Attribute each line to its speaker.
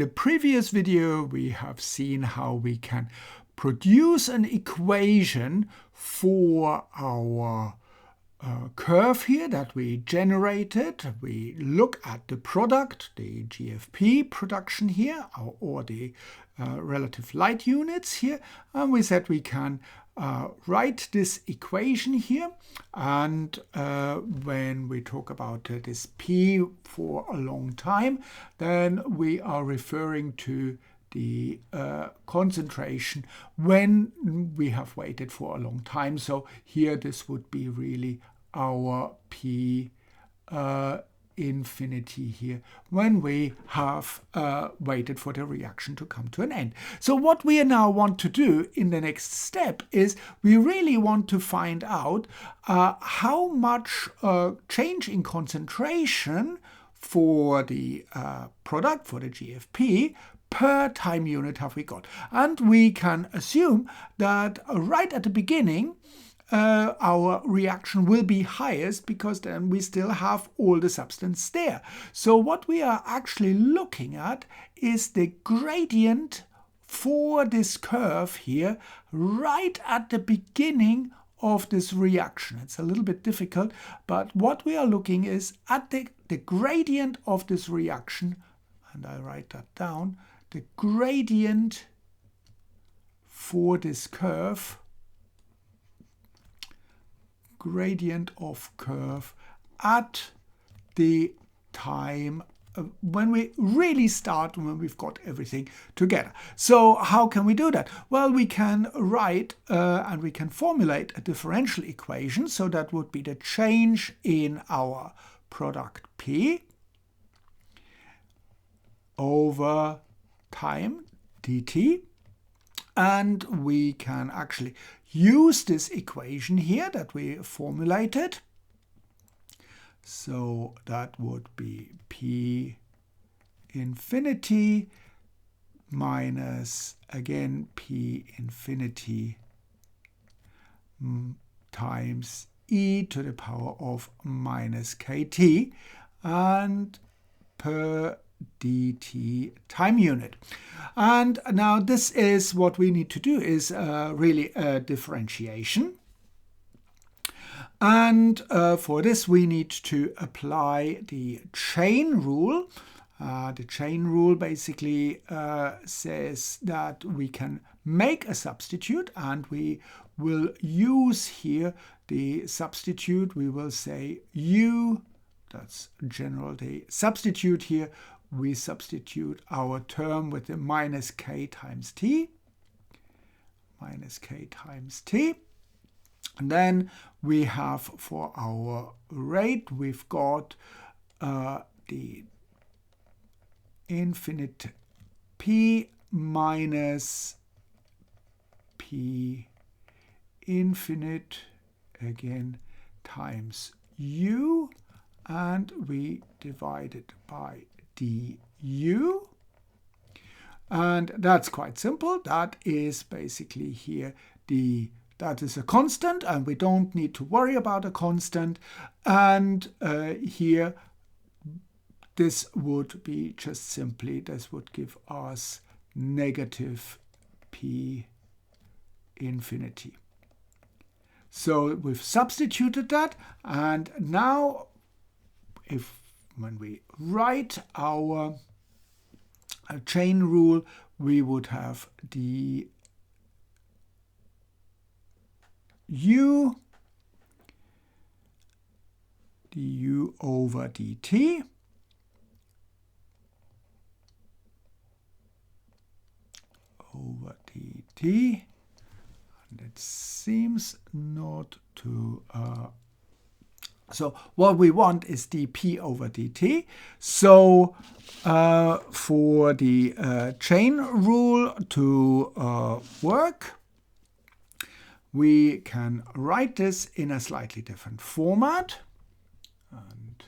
Speaker 1: the previous video, we have seen how we can produce an equation for our curve here that we generated. We look at the product, the GFP production here, or the relative light units here, and we said we can write this equation here, and when we talk about this P for a long time, then we are referring to the concentration when we have waited for a long time. So here this would be really our P infinity here when we have waited for the reaction to come to an end. So what we now want to do in the next step is we really want to find out how much change in concentration for the product, for the GFP, per time unit have we got. And we can assume that right at the beginning our reaction will be highest because then we still have all the substance there. So what we are actually looking at is the gradient for this curve here right at the beginning of this reaction. It's a little bit difficult, but what we are looking is at the gradient of this reaction, and I write that down, the gradient for this curve, gradient of curve at the time when we really start, when we've got everything together. So how can we do that? Well, we can write and we can formulate a differential equation. So that would be the change in our product P over time dt, and we can actually use this equation here that we formulated. So that would be P infinity minus, again, P infinity times e to the power of minus kt, and per dt time unit. And now this is what we need to do, is really a differentiation. And for this we need to apply the chain rule. The chain rule basically says that we can make a substitute, and we will use here the substitute. We will say u, that's general the substitute here. We substitute our term with the minus k times t, minus k times t. And then we have for our rate, we've got the infinite p minus p infinite, again, times u, and we divide it by du, and that's quite simple. That is basically here that is a constant, and we don't need to worry about a constant. And here this would be just simply, this would give us negative p infinity. So we've substituted that, and now when we write our chain rule, we would have the du over dt over dt, and it seems not to so what we want is dp over dt. So for the chain rule to work, we can write this in a slightly different format. And